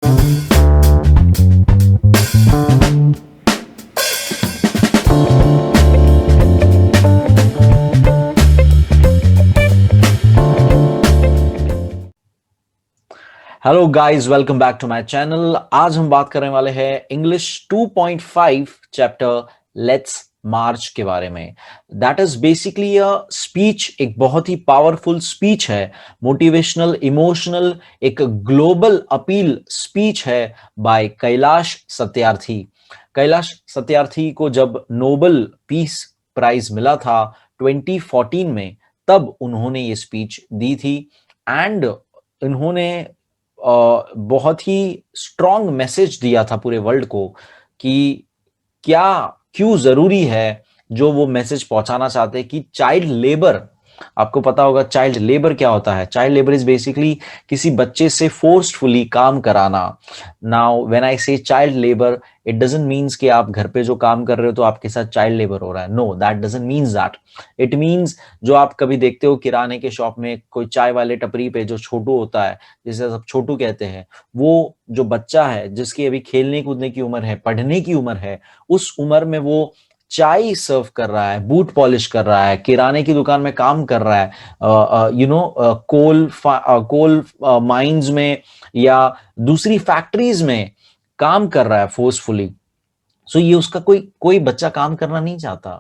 Hello guys, welcome back to my channel. आज हम बात करने वाले हैं इंग्लिश 2.5 चैप्टर लेट्स मार्च के बारे में। That is basically a speech, एक बहुत ही पावरफुल स्पीच है, मोटिवेशनल, इमोशनल, एक ग्लोबल अपील स्पीच है बाय कैलाश सत्यार्थी। कैलाश सत्यार्थी को जब नोबेल पीस प्राइज मिला था 2014 में, तब उन्होंने ये स्पीच दी थी एंड इन्होंने बहुत ही स्ट्रॉन्ग मैसेज दिया था पूरे वर्ल्ड को कि क्या, क्यों जरूरी है जो वो मैसेज पहुंचाना चाहते हैं कि चाइल्ड लेबर, आपको पता होगा चाइल्ड लेबर क्या होता है। चाइल्ड लेबर इज बेसिकली किसी बच्चे से फोर्सफुली काम कराना। नाउ व्हेन आई से child labour, it doesn't means कि आप घर पे जो काम कर रहे हो तो आपके साथ चाइल्ड लेबर हो रहा है। No, that doesn't means that. It means जो आप कभी देखते हो किराने के शॉप में कोई चाय वाले टपरी पे जो छोटू होता है, जिसे सब छोटू कहते हैं, वो जो बच्चा है जिसकी अभी खेलने कूदने की उम्र है, पढ़ने की उम्र है, उस उम्र में वो चाय सर्व कर रहा है, बूट पॉलिश कर रहा है, किराने की दुकान में काम कर रहा है, कोल माइंस में या दूसरी फैक्ट्रीज में काम कर रहा है फोर्सफुली। सो ये उसका कोई कोई बच्चा काम करना नहीं चाहता,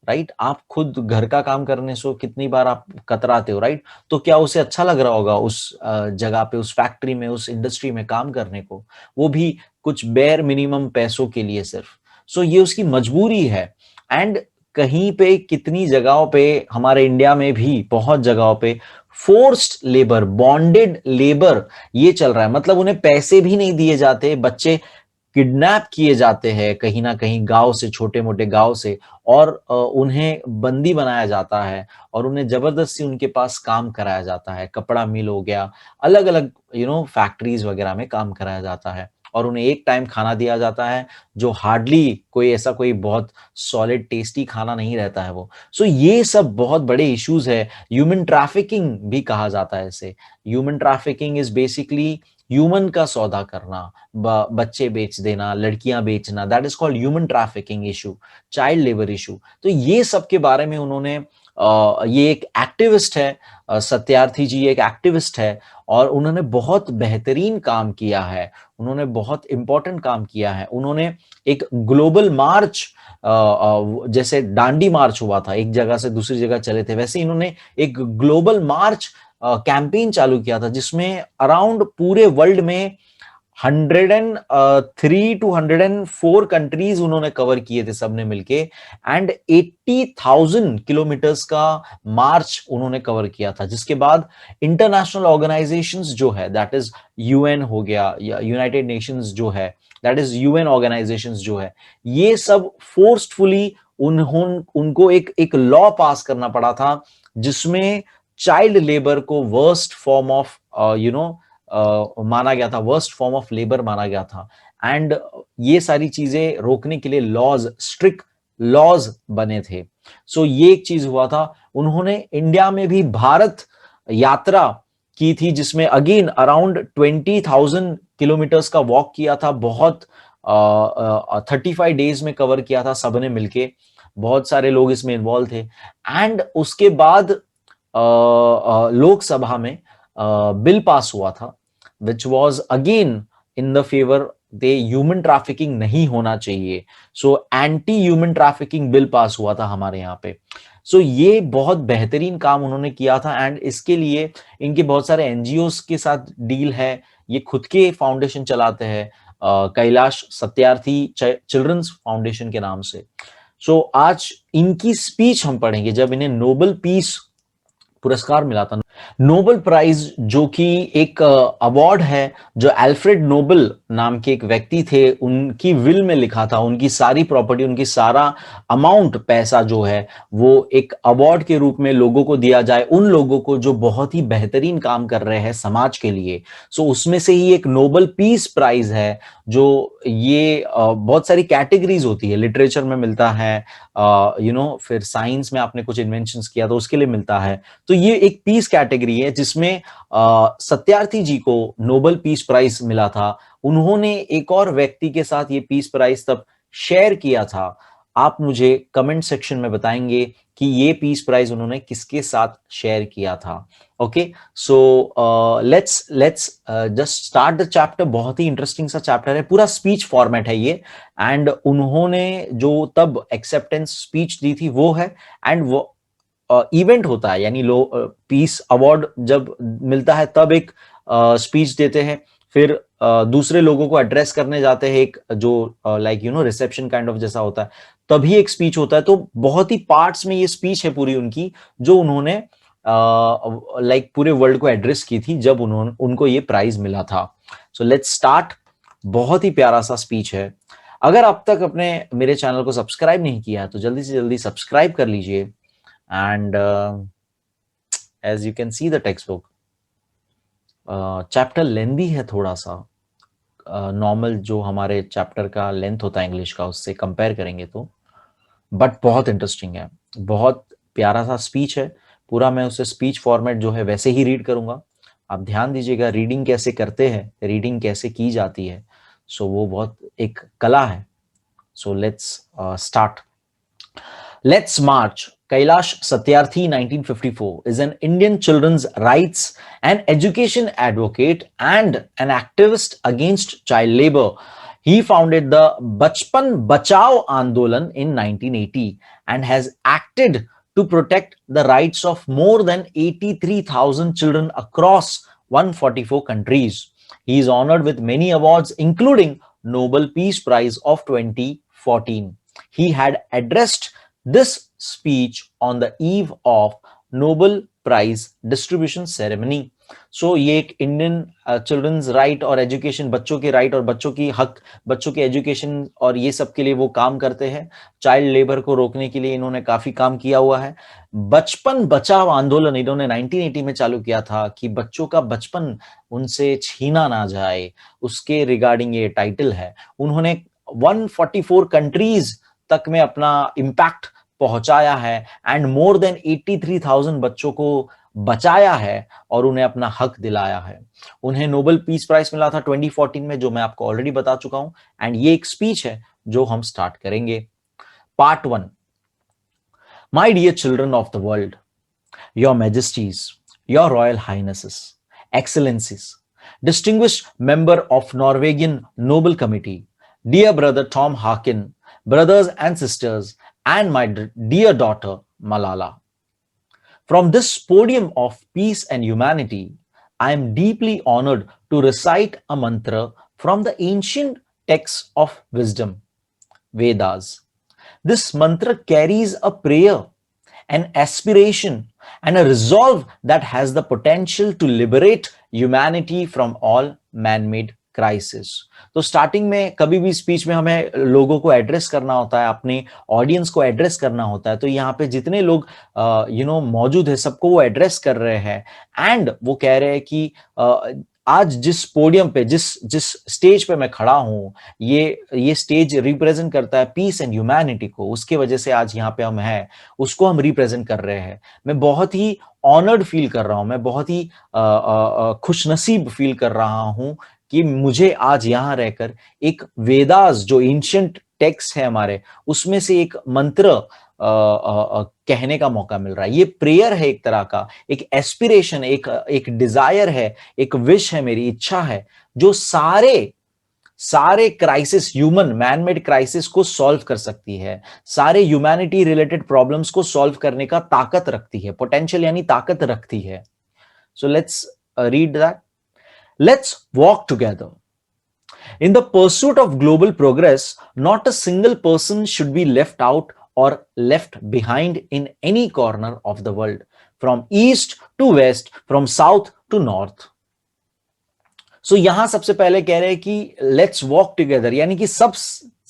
राइट? आप खुद घर का काम करने से कितनी बार आप कतराते हो, राइट? तो क्या उसे अच्छा लग रहा होगा उस जगह पे, उस फैक्ट्री में, उस इंडस्ट्री में काम करने को, वो भी कुछ बेयर मिनिमम पैसों के लिए सिर्फ। सो ये उसकी मजबूरी है। एंड कहीं पे, कितनी जगहों पे, हमारे इंडिया में भी बहुत जगहों पे फोर्स्ड लेबर, बॉन्डेड लेबर ये चल रहा है। मतलब उन्हें पैसे भी नहीं दिए जाते, बच्चे किडनैप किए जाते हैं कहीं ना कहीं गांव से, छोटे मोटे गांव से, और उन्हें बंदी बनाया जाता है और उन्हें जबरदस्ती उनके पास काम कराया जाता है। कपड़ा मिल हो गया, अलग अलग फैक्ट्रीज वगैरह में काम कराया जाता है और उन्हें एक टाइम खाना दिया जाता है जो हार्डली कोई ऐसा कोई बहुत सॉलिड टेस्टी खाना नहीं रहता है वो। सो ये सब बहुत बड़े इश्यूज है। ह्यूमन ट्रैफिकिंग भी कहा जाता है इसे। Human trafficking is basically human का सौदा करना, बच्चे बेच देना, लड़कियां बेचना, that is called human trafficking issue, child labour issue. तो ये सब के बारे में उन्होंने ये एक एक्टिविस्ट है, सत्यार्थी जी एक एक्टिविस्ट है और उन्होंने बहुत बेहतरीन काम किया है, उन्होंने बहुत इंपॉर्टेंट काम किया है। उन्होंने एक ग्लोबल मार्च, जैसे दांडी मार्च हुआ था, एक जगह से दूसरी जगह चले थे, वैसे इन्होंने एक ग्लोबल मार्च कैंपेन चालू किया था जिसमें अराउंड पूरे वर्ल्ड में 103 टू 104 कंट्रीज उन्होंने कवर किए थे सबने मिलके। एंड 80,000 किलोमीटर्स का मार्च उन्होंने कवर किया था, जिसके बाद इंटरनेशनल ऑर्गेनाइजेशंस जो है, दैट इज यूएन हो गया या यूनाइटेड नेशंस जो है, दैट इज यूएन ऑर्गेनाइजेशंस जो है, ये सब फोर्सफुली उनको एक एक लॉ पास करना पड़ा था जिसमें चाइल्ड लेबर को वर्स्ट फॉर्म ऑफ माना गया था, वर्स्ट फॉर्म ऑफ लेबर माना गया था। एंड ये सारी चीजें रोकने के लिए लॉज, स्ट्रिक्ट लॉज बने थे। सो ये एक चीज हुआ था। उन्होंने इंडिया में भी भारत यात्रा की थी जिसमें अगेन अराउंड 20,000 किलोमीटर्स का वॉक किया था। बहुत 35 डेज में कवर किया था सबने मिलके, बहुत सारे लोग इसमें इन्वॉल्व थे। एंड उसके बाद लोकसभा में बिल पास हुआ था which was again in the favour they human trafficking नहीं होना चाहिए। So anti human trafficking bill pass हुआ था हमारे यहाँ पे। सो ये बहुत बेहतरीन काम उन्होंने किया था एंड इसके लिए इनके बहुत सारे एनजीओस के साथ डील है। ये खुद के फाउंडेशन चलाते हैं, कैलाश सत्यार्थी चिल्ड्रंस फाउंडेशन के नाम से। सो आज इनकी स्पीच हम पढ़ेंगे जब इन्हें नोबेल पीस पुरस्कार मिला था। नोबेल प्राइज जो कि एक अवार्ड है जो अल्फ्रेड नोबेल नाम के एक व्यक्ति थे, उनकी विल में लिखा था, उनकी सारी प्रॉपर्टी, उनकी सारा अमाउंट पैसा जो है वो एक अवार्ड के रूप में लोगों को दिया जाए, उन लोगों को जो बहुत ही बेहतरीन काम कर रहे हैं समाज के लिए। सो उसमें से ही एक नोबेल पीस प्राइज है जो ये बहुत सारी कैटेगरीज होती है, लिटरेचर में मिलता है, फिर साइंस में आपने कुछ इन्वेंशंस किया तो उसके लिए मिलता है। तो ये एक पीस कैटेगरी है जिसमें सत्यार्थी जी को नोबेल पीस प्राइज मिला था। उन्होंने एक और व्यक्ति के साथ ये पीस प्राइज तब शेयर किया था। आप मुझे कमेंट सेक्शन में बताएंगे कि ये पीस प्राइज उन्होंने किसके साथ शेयर किया था। Okay, so let's just start the chapter. बहुत ही इंटरेस्टिंग सा चैप्टर है, पूरा स्पीच फॉर्मेट है ये। एंड उन्होंने जो तब एक्सेप्टेंस स्पीच दी थी वो है, एंड वो इवेंट होता है, यानी लो पीस अवार्ड जब मिलता है तब एक स्पीच देते हैं, फिर दूसरे लोगों को एड्रेस करने जाते हैं, एक जो रिसेप्शन काइंड ऑफ जैसा होता है, तभी एक स्पीच होता है। तो बहुत ही पार्ट्स में ये स्पीच है पूरी उनकी, जो उन्होंने पूरे वर्ल्ड को एड्रेस की थी जब उनको ये प्राइज मिला था। So let's start. बहुत ही प्यारा सा स्पीच है। अगर अब तक अपने मेरे चैनल को सब्सक्राइब नहीं किया है तो जल्दी से जल्दी सब्सक्राइब कर लीजिए। And as you can see the textbook, chapter lengthy है थोड़ा सा, नॉर्मल जो हमारे चैप्टर का लेंथ होता है इंग्लिश का उससे कंपेयर करेंगे तो, बट बहुत इंटरेस्टिंग है, बहुत प्यारा सा स्पीच है। पूरा मैं उसे स्पीच फॉर्मेट जो है वैसे ही रीड करूंगा। आप ध्यान दीजिएगा रीडिंग कैसे करते हैं, रीडिंग कैसे की जाती है। सो वो बहुत एक कला है। So let's start. Let's March. Kailash Satyarthi, 1954, is an Indian children's rights and education advocate and an activist against child labor. He founded the Bachpan Bachao Andolan in 1980 and has acted to protect the rights of more than 83,000 children across 144 countries. He is honored with many awards, including Nobel Peace Prize of 2014. He had addressed this speech on the eve of Nobel Prize distribution ceremony. सो ये एक Indian children's right और education, बच्चों के right और बच्चों की हक, बच्चों के एजुकेशन और ये सब के लिए वो काम करते हैं। चाइल्ड लेबर को रोकने के लिए इन्होंने काफी काम किया हुआ है। बचपन बचाओ आंदोलन इन्होंने 1980 में चालू किया था कि बच्चों का बचपन उनसे छीना ना जाए, उसके रिगार्डिंग ये टाइटल है। उन्होंने 144 कंट्रीज तक में अपना इंपैक्ट पहुंचाया है एंड मोर देन 83,000 बच्चों को बचाया है और उन्हें अपना हक दिलाया है। उन्हें नोबेल पीस प्राइज मिला था 2014 में, जो मैं आपको ऑलरेडी बता चुका हूं। एंड ये एक स्पीच है जो हम स्टार्ट करेंगे। Part 1। My dear children of the world, your majesties, your royal highnesses, excellencies, distinguished member of Norwegian Nobel Committee, dear brother Tom Harkin, brothers and sisters, and my dear daughter Malala. From this podium of peace and humanity, I am deeply honored to recite a mantra from the ancient texts of wisdom, Vedas. This mantra carries a prayer, an aspiration, and a resolve that has the potential to liberate humanity from all man-made crisis. तो starting में कभी भी speech में हमें लोगों को address करना होता है, अपने ऑडियंस को एड्रेस करना होता है। तो यहाँ पे जितने लोग मौजूद है सबको वो एड्रेस कर रहे हैं एंड वो कह रहे हैं कि आज जिस पोडियम पे, जिस स्टेज पे मैं खड़ा हूं, ये स्टेज रिप्रेजेंट करता है पीस एंड ह्यूमैनिटी को। उसके वजह से आज यहाँ पे हम हैं, उसको हम रिप्रेजेंट कर रहे हैं। मैं बहुत ही ऑनर्ड फील कर रहा हूं, मैं बहुत ही खुशनसीब फील कर रहा हूं कि मुझे आज यहां रहकर एक वेदास जो एंशिएंट टेक्स्ट है हमारे, उसमें से एक मंत्र कहने का मौका मिल रहा है। ये प्रेयर है एक तरह का, एक एस्पिरेशन, एक डिजायर है, एक विश है, मेरी इच्छा है, जो सारे क्राइसिस, ह्यूमन मैन-मेड क्राइसिस को सॉल्व कर सकती है, सारे ह्यूमैनिटी रिलेटेड प्रॉब्लम्स को सॉल्व करने का ताकत रखती है, पोटेंशियल यानी ताकत रखती है। So let's read that. Let's walk together. In the pursuit of global progress, not a single person should be left out or left behind in any corner of the world, from east to west, from south to north. So यहां सबसे पहले कह रहे हैं कि let's walk together, यानी कि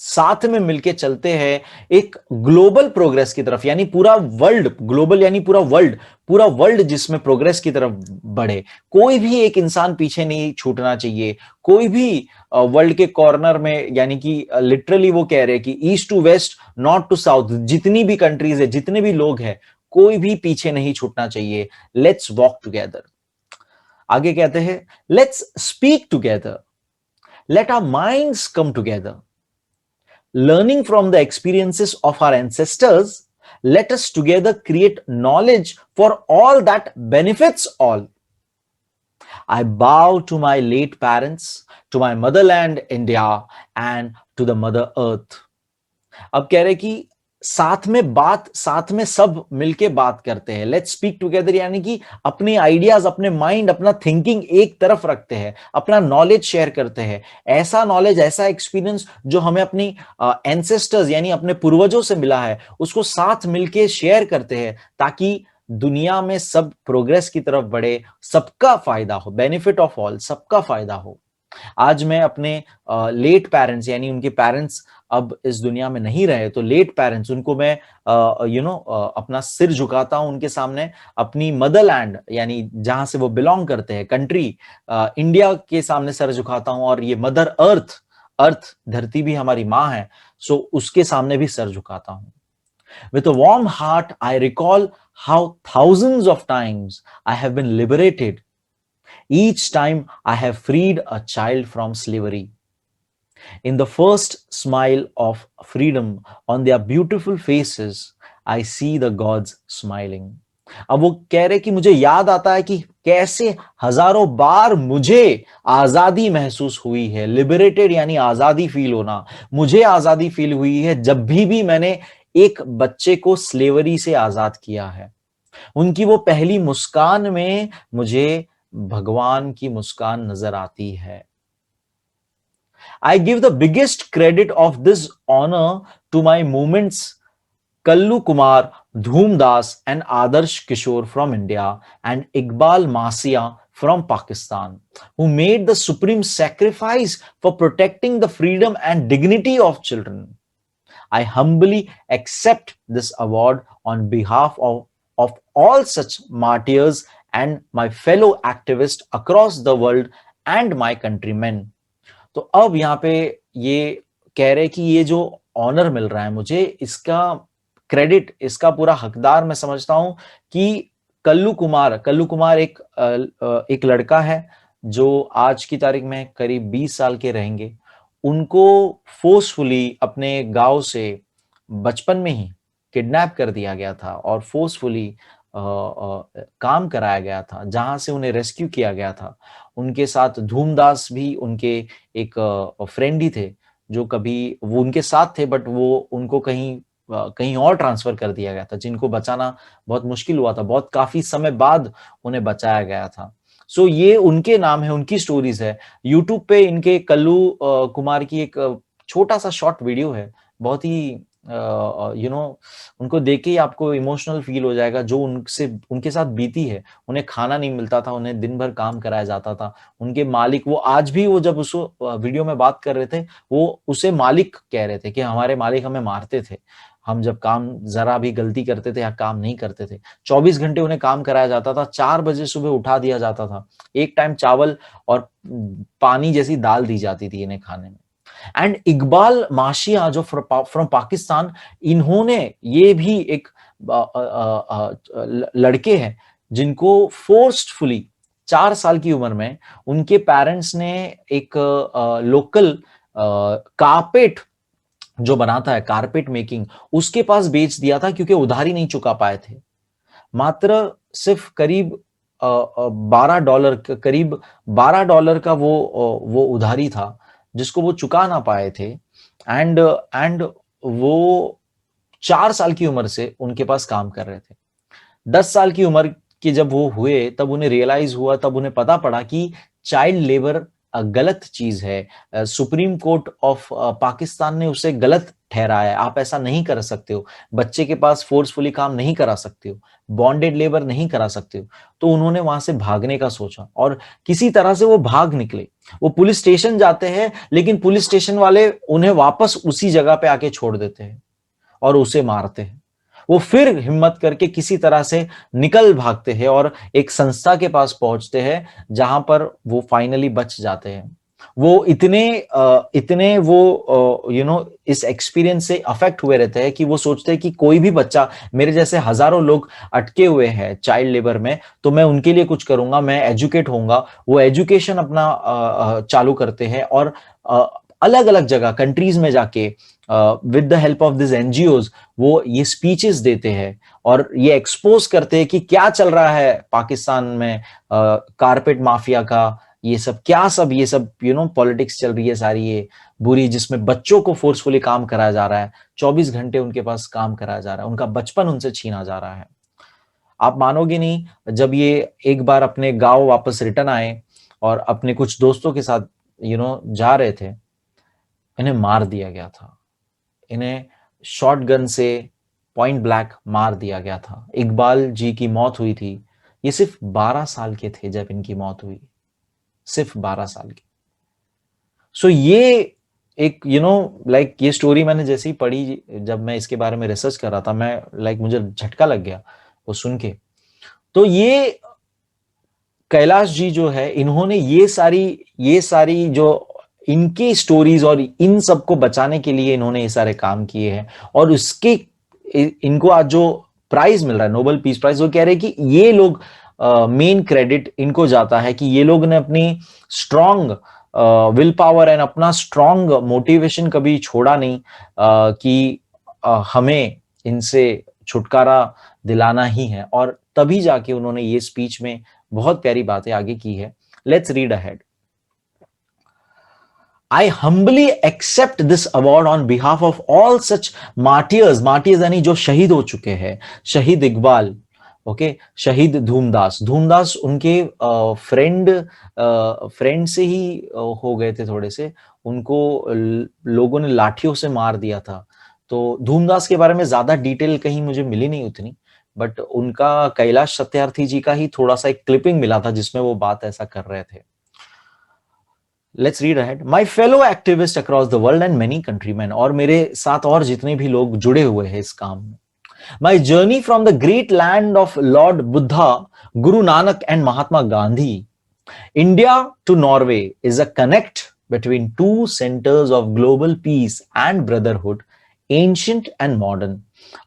साथ में मिलके चलते हैं एक ग्लोबल प्रोग्रेस की तरफ, यानी पूरा वर्ल्ड, ग्लोबल यानी पूरा वर्ल्ड जिसमें प्रोग्रेस की तरफ बढ़े। कोई भी एक इंसान पीछे नहीं छूटना चाहिए, कोई भी वर्ल्ड के कॉर्नर में, यानी कि लिटरली वो कह रहे हैं कि east to west, north to south, जितनी भी कंट्रीज है, जितने भी लोग हैं, कोई भी पीछे नहीं छूटना चाहिए। Let's walk together. आगे कहते हैं, let's speak together, let our minds come together, learning from the experiences of our ancestors, let us together create knowledge for all that benefits all. I bow to my late parents, to my motherland India, and to the mother earth. अब कह रहे कि साथ में सब मिलके बात करते हैं। लेट्स स्पीक टुगेदर, यानी कि अपने आइडियाज, अपने माइंड, अपना थिंकिंग एक तरफ रखते हैं, अपना नॉलेज शेयर करते हैं। ऐसा नॉलेज, ऐसा एक्सपीरियंस जो हमें अपनी एंसेस्टर्स यानी अपने पूर्वजों से मिला है, उसको साथ मिलके शेयर करते हैं, ताकि दुनिया में सब प्रोग्रेस की तरफ बढ़े, सबका फायदा हो, बेनिफिट ऑफ ऑल, सबका फायदा हो। आज मैं अपने लेट पेरेंट्स, यानी उनके पेरेंट्स अब इस दुनिया में नहीं रहे, तो लेट पेरेंट्स, उनको मैं अपना सिर झुकाता हूं उनके सामने। अपनी मदरलैंड, यानी जहां से वो बिलोंग करते हैं, कंट्री इंडिया के सामने सर झुकाता हूं। और ये मदर अर्थ, अर्थ धरती भी हमारी माँ है, सो उसके सामने भी सर झुकाता हूं। With a warm heart, I recall how thousands of times I have been liberated. Each time I have freed a child from slavery. In the first smile of freedom on their beautiful faces, I see the gods smiling. अब वो कह रहे कि मुझे याद आता है कि कैसे हजारों बार मुझे आजादी महसूस हुई है। लिबरेटेड यानी आजादी फील होना। मुझे आजादी फील हुई है जब भी मैंने एक बच्चे को स्लेवरी से आजाद किया है। उनकी वो पहली मुस्कान में मुझे भगवान की मुस्कान नजर आती है। I give the biggest credit of this honor to my movements Kallu Kumar, Dhoom Das, and Adarsh Kishore from India, and Iqbal Masia from Pakistan, who made the supreme sacrifice for protecting the freedom and dignity of children. I humbly accept this award on behalf of all such martyrs and my fellow activists across the world and my countrymen. तो अब यहाँ पे ये कह रहे कि ये जो ऑनर मिल रहा है मुझे, इसका क्रेडिट, इसका पूरा हकदार मैं समझता हूं कि कल्लू कुमार एक लड़का है जो आज की तारीख में करीब 20 साल के रहेंगे। उनको फोर्सफुली अपने गांव से बचपन में ही किडनैप कर दिया गया था और फोर्सफुली काम कराया गया था, जहां से उन्हें रेस्क्यू किया गया था। उनके साथ धूमदास भी उनके एक फ्रेंड ही थे, जो कभी वो उनके साथ थे, बट वो उनको कहीं और ट्रांसफर कर दिया गया था, जिनको बचाना बहुत मुश्किल हुआ था। बहुत काफी समय बाद उन्हें बचाया गया था। सो ये उनके नाम है, उनकी स्टोरीज है। यूट्यूब पे इनके कल्लू कुमार की एक छोटा सा शॉर्ट वीडियो है, बहुत ही उनको देख के ही आपको इमोशनल फील हो जाएगा, जो उनके साथ बीती है। उन्हें खाना नहीं मिलता था, उन्हें दिन भर काम कराया जाता था। उनके मालिक, वो आज भी, वो जब उस वीडियो में बात कर रहे थे, वो उसे मालिक कह रहे थे कि हमारे मालिक हमें मारते थे, हम जब काम जरा भी गलती करते थे या काम नहीं करते थे। 24 घंटे उन्हें काम कराया जाता था, 4 बजे सुबह उठा दिया जाता था, एक टाइम चावल और पानी जैसी दाल दी जाती थी इन्हें खाने में। एंड इकबाल माशिया जो फ्रॉम पाकिस्तान, इन्होंने, ये भी एक लड़के हैं जिनको फोर्सफुली 4 साल की उम्र में उनके पेरेंट्स ने एक लोकल कारपेट जो बनाता है, कारपेट मेकिंग, उसके पास बेच दिया था, क्योंकि उधारी नहीं चुका पाए थे। मात्र सिर्फ करीब $12 का वो उधारी था, जिसको वो चुका ना पाए थे। एंड वो 4 साल की उम्र से उनके पास काम कर रहे थे। 10 साल की उम्र के जब वो हुए, तब उन्हें रियलाइज हुआ, तब उन्हें पता पड़ा कि चाइल्ड लेबर गलत चीज है। सुप्रीम कोर्ट ऑफ पाकिस्तान ने उसे गलत ठहराया है, आप ऐसा नहीं कर सकते हो, बच्चे के पास फोर्सफुली काम नहीं करा सकते हो, बॉन्डेड लेबर नहीं करा सकते हो। तो उन्होंने वहां से भागने का सोचा और किसी तरह से वो भाग निकले। वो पुलिस स्टेशन जाते हैं, लेकिन पुलिस स्टेशन वाले उन्हें वापस उसी जगह पे आके छोड़ देते हैं और उसे मारते हैं। वो फिर हिम्मत करके किसी तरह से निकल भागते हैं और एक संस्था के पास पहुंचते हैं, जहां पर वो फाइनली बच जाते हैं। वो इतने वो इस एक्सपीरियंस से अफेक्ट हुए रहते हैं कि वो सोचते हैं कि कोई भी बच्चा, मेरे जैसे हजारों लोग अटके हुए हैं चाइल्ड लेबर में, तो मैं उनके लिए कुछ करूंगा, मैं एजुकेट होऊंगा। वो एजुकेशन अपना चालू करते हैं और अलग अलग जगह कंट्रीज में जाके with the help of this NGOs वो ये स्पीचेस देते हैं और ये एक्सपोज करते हैं कि क्या चल रहा है पाकिस्तान में, कारपेट माफिया का ये सब क्या सब ये सब पॉलिटिक्स चल रही है सारी ये बुरी, जिसमें बच्चों को फोर्सफुली काम कराया जा रहा है, 24 घंटे उनके पास काम कराया जा रहा है, उनका बचपन उनसे छीना जा रहा है। आप मानोगे नहीं, जब ये एक बार अपने गांव वापस रिटर्न आए और अपने कुछ दोस्तों के साथ जा रहे थे, इन्हें मार दिया गया था। इन्हें शॉटगन से पॉइंट ब्लैक मार दिया गया था। इकबाल जी की मौत हुई थी, ये सिर्फ 12 साल के थे जब इनकी मौत हुई, सिर्फ 12 साल की। सो ये एक लाइक ये स्टोरी मैंने जैसे ही पढ़ी, जब मैं इसके बारे में रिसर्च कर रहा था, मैं मुझे झटका लग गया वो सुन के। तो ये कैलाश जी जो है, इन्होंने ये सारी जो इनकी स्टोरीज और इन सबको बचाने के लिए इन्होंने ये सारे काम किए हैं और उसके इनको आज जो प्राइज मिल रहा है, नोबेल पीस प्राइज, वो कह रहे हैं कि ये लोग मेन क्रेडिट इनको जाता है कि ये लोग ने अपनी स्ट्रॉन्ग विल पावर एंड अपना स्ट्रॉन्ग मोटिवेशन कभी छोड़ा नहीं कि हमें इनसे छुटकारा दिलाना ही है। और तभी जाके उन्होंने ये स्पीच में बहुत प्यारी बातें आगे की है। Let's read ahead. I humbly accept this award on behalf of all such martyrs, martyrs यानी जो शहीद हो चुके हैं, शहीद इकबाल, ओके, शहीद धूमदास। धूमदास उनके फ्रेंड से ही हो गए थे थोड़े से, उनको लोगों ने लाठियों से मार दिया था। तो धूमदास के बारे में ज्यादा डिटेल कहीं मुझे मिली नहीं उतनी, बट उनका कैलाश सत्यार्थी जी का ही थोड़ा सा एक क्लिपिंग मिला था जिसमें वो बात ऐसा कर रहे थे। Let's read ahead. My fellow activists across the world and many countrymen, और मेरे साथ और जितने भी लोग जुड़े हुए हैं इस काम में। My journey from the great land of Lord Buddha, Guru Nanak and Mahatma Gandhi, India to Norway is a connect between two centers of global peace and brotherhood, ancient and modern.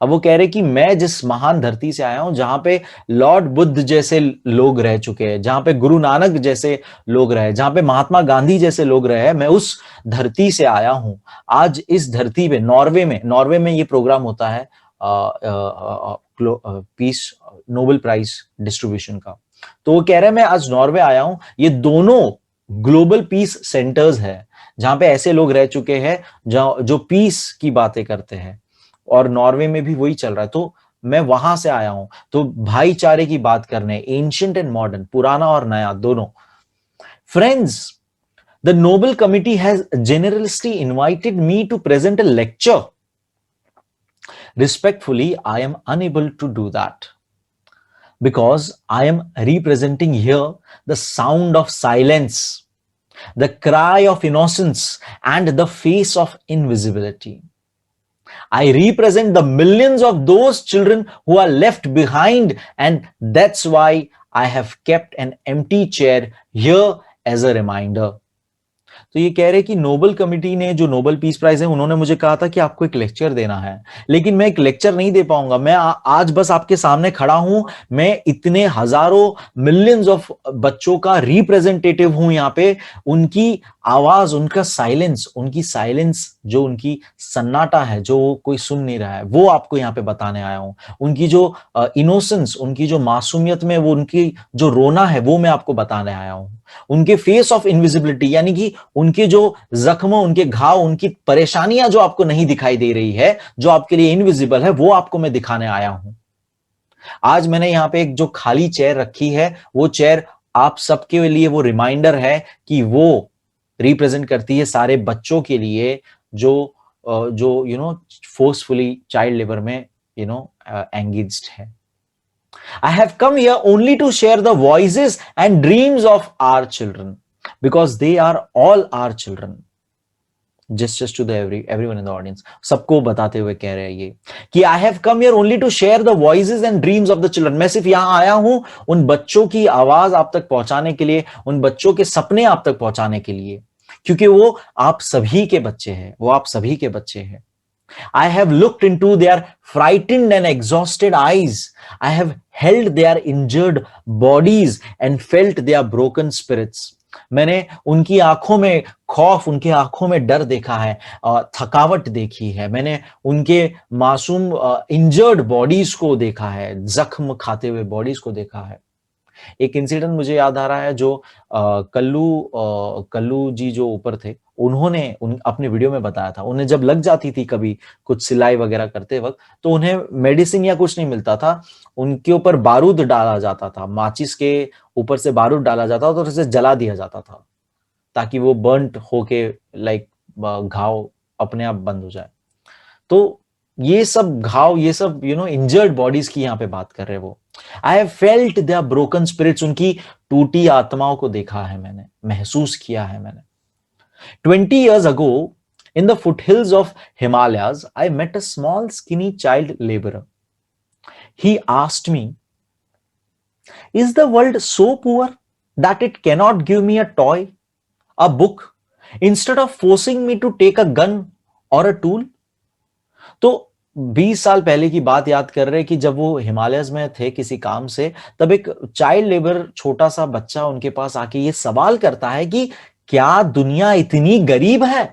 अब वो कह रहे कि मैं जिस महान धरती से आया हूं जहां पे लॉर्ड बुद्ध जैसे लोग रह चुके हैं, जहां पे गुरु नानक जैसे लोग रहे, जहां पे महात्मा गांधी जैसे लोग रहे, मैं उस धरती से आया हूं। आज इस धरती पे नॉर्वे में ये प्रोग्राम होता है पीस नोबेल प्राइज डिस्ट्रीब्यूशन का। तो वो कह रहे हैं मैं आज नॉर्वे आया हूं, ये दोनों ग्लोबल पीस सेंटर्स है जहां पे ऐसे लोग रह चुके हैं जो पीस की बातें करते हैं, और नॉर्वे में भी वही चल रहा है। तो मैं वहां से आया हूं, तो भाईचारे की बात करने, एंशिएंट एंड मॉडर्न, पुराना और नया दोनों। Friends, the Nobel committee has generously invited me to present a lecture. Respectfully, I am unable to do that because I am representing here the sound of silence, the cry of innocence, and the face of invisibility. I represent the millions of those children who are left behind, and that's why I have kept an empty chair here as a reminder. तो ये कह रहे कि Nobel committee ने, जो Nobel peace prize है, उन्होंने मुझे कहा था कि आपको एक लेक्चर देना है, लेकिन मैं एक लेक्चर नहीं दे पाऊंगा। मैं आज बस आपके सामने खड़ा हूं, मैं इतने हजारों मिलियंस ऑफ बच्चों का रिप्रेजेंटेटिव हूं यहाँ पे। उनकी आवाज, उनकी साइलेंस जो उनकी सन्नाटा है, जो कोई सुन नहीं रहा है, वो आपको यहाँ पे बताने आया हूं। उनकी जो इनोसेंस, उनकी जो मासूमियत में वो उनकी जो रोना है, वो मैं आपको बताने आया हूं। उनके फेस ऑफ इनविजिबिलिटी, यानी कि उनके जो जख्मों, उनके घाव, उनकी परेशानियां जो आपको नहीं दिखाई दे रही है, जो आपके लिए इनविजिबल है, वो आपको मैं दिखाने आया हूं। आज मैंने यहां पे एक जो खाली चेयर रखी है, वो चेयर आप सबके लिए वो रिमाइंडर है कि वो रिप्रेजेंट करती है सारे बच्चों के लिए जो जो फोर्सफुली चाइल्ड लेबर में एंगेज्ड है. I have come here only to share the voices and dreams of our children because they are all our children. Just to the everyone in the audience, सबको बताते हुए कह रहे हैं ये कि I have come here only to share the voices and dreams of the children. मैं सिर्फ यहां आया हूं उन बच्चों की आवाज आप तक पहुंचाने के लिए, उन बच्चों के सपने आप तक पहुंचाने के लिए, क्योंकि वो आप सभी के बच्चे हैं, वो आप सभी के बच्चे हैं. I have looked into their frightened and exhausted eyes. I have held their injured bodies and felt their broken spirits. मैंने उनकी आंखों में खौफ, उनके आंखों में डर देखा है, थकावट देखी है. मैंने उनके मासूम इंजर्ड बॉडीज को देखा है, जख्म खाते हुए बॉडीज को देखा है. एक इंसिडेंट मुझे याद आ रहा है जो कल्लू जी जो ऊपर थे, उन्होंने अपने वीडियो में बताया था. उन्हें जब लग जाती थी कभी कुछ सिलाई वगैरह करते वक्त, तो उन्हें मेडिसिन या कुछ नहीं मिलता था, उनके ऊपर बारूद डाला जाता था, माचिस के ऊपर से बारूद डाला जाता था तो उसे जला दिया जाता था ताकि वो बर्न्ट होके लाइक घाव अपने आप बंद हो जाए. तो ये सब घाव, ये सब इंजर्ड बॉडीज की यहाँ पे बात कर रहे हैं वो. I have felt their broken spirits, उनकी टूटी आत्माओं को देखा है मैंने, महसूस किया है मैंने. 20 years ago, in the foothills of Himalayas, I met a small skinny child laborer. He asked me, is the world so poor that it cannot give me a toy, a book, instead of forcing me to take a gun or a tool? तो 20 साल पहले की बात याद कर रहे हैं कि जब वो हिमालयस में थे किसी काम से, तब एक चाइल्ड लेबर छोटा सा बच्चा उनके पास आके ये सवाल करता है कि क्या दुनिया इतनी गरीब है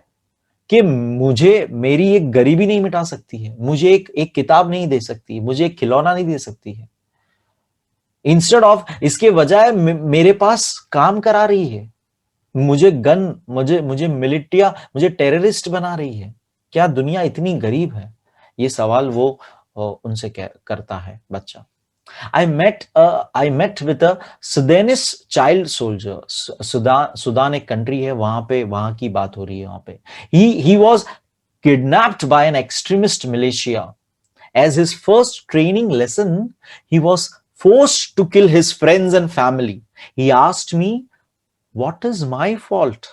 कि मुझे मेरी एक गरीबी नहीं मिटा सकती है, मुझे एक किताब नहीं दे सकती, मुझे एक खिलौना नहीं दे सकती है. इंस्टेड ऑफ इसके बजाय मेरे पास काम करा रही है, मुझे गन, मुझे मिलिटिया, मुझे टेररिस्ट बना रही है. क्या दुनिया इतनी गरीब है? ये सवाल वो उनसे करता है बच्चा. I met with a Sudanese child soldier. Sudan एक कंट्री है, वहां की बात हो रही है. वहां पे he was kidnapped by an extremist militia. As his first training lesson, he was forced to kill his friends and family. He asked me, what is my fault?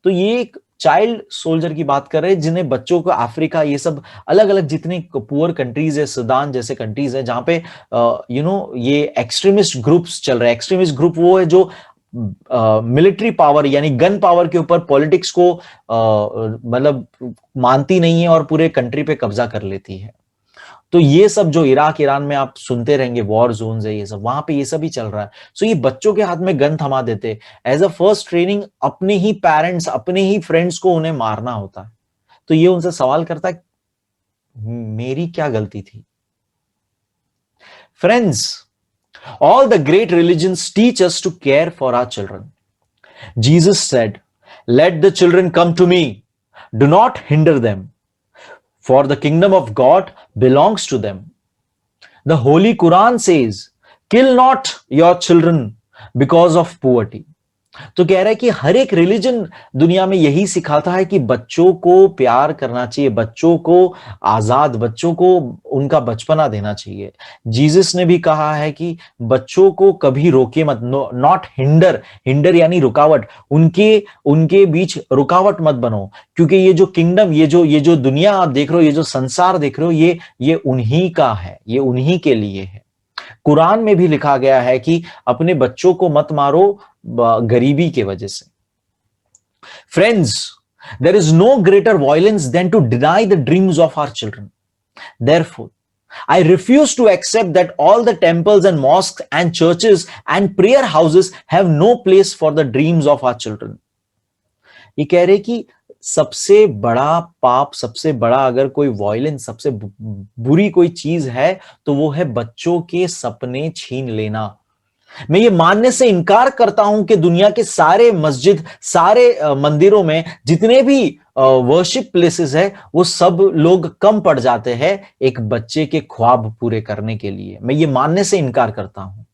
तो ये एक चाइल्ड सोल्जर की बात कर रहे हैं जिन्हें बच्चों को अफ्रीका, ये सब अलग अलग जितनी पुअर कंट्रीज है, सूडान जैसे कंट्रीज है जहां पे ये एक्सट्रीमिस्ट ग्रुप्स चल रहे हैं. एक्सट्रीमिस्ट ग्रुप वो है जो मिलिट्री पावर यानी गन पावर के ऊपर पॉलिटिक्स को मतलब मानती नहीं है और पूरे कंट्री पे कब्जा कर लेती है. तो ये सब जो इराक ईरान में आप सुनते रहेंगे वॉर जोन्स है, ये सब वहां पे ये सब ही चल रहा है. सो ये बच्चों के हाथ में गन थमा देते. एज अ फर्स्ट ट्रेनिंग अपने ही पेरेंट्स, अपने ही फ्रेंड्स को उन्हें मारना होता है. तो ये उनसे सवाल करता है मेरी क्या गलती थी? Friends, all the great religions teach us to care for our children. Jesus said, let the children come to me, do not hinder them, for the kingdom of God belongs to them. The Holy Quran says, kill not your children because of poverty. तो कह रहा है कि हर एक religion दुनिया में यही सिखाता है कि बच्चों को प्यार करना चाहिए, बच्चों को आजाद, बच्चों को उनका बचपना देना चाहिए. जीसस ने भी कहा है कि बच्चों को कभी रोके मत, नॉट हिंडर, हिंडर यानी रुकावट, उनके बीच रुकावट मत बनो, क्योंकि ये जो किंगडम, ये जो दुनिया आप देख रहे हो, ये जो संसार देख रहे हो, ये उन्हीं का है, ये उन्हीं के लिए है. कुरान में भी लिखा गया है कि अपने बच्चों को मत मारो गरीबी के वजह से. Friends, there is no greater violence than to deny the dreams of our children. Therefore I refuse to accept that all the temples and mosques and churches and prayer houses have no place for the dreams of our children. ये कह रहे कि सबसे बड़ा पाप, सबसे बड़ा अगर कोई वायलेंस, सबसे बुरी कोई चीज है तो वो है बच्चों के सपने छीन लेना. मैं ये मानने से इनकार करता हूं कि दुनिया के सारे मस्जिद, सारे मंदिरों में जितने भी वर्शिप प्लेसेस है, वो सब लोग कम पड़ जाते हैं एक बच्चे के ख्वाब पूरे करने के लिए. मैं ये मानने से इनकार करता हूं.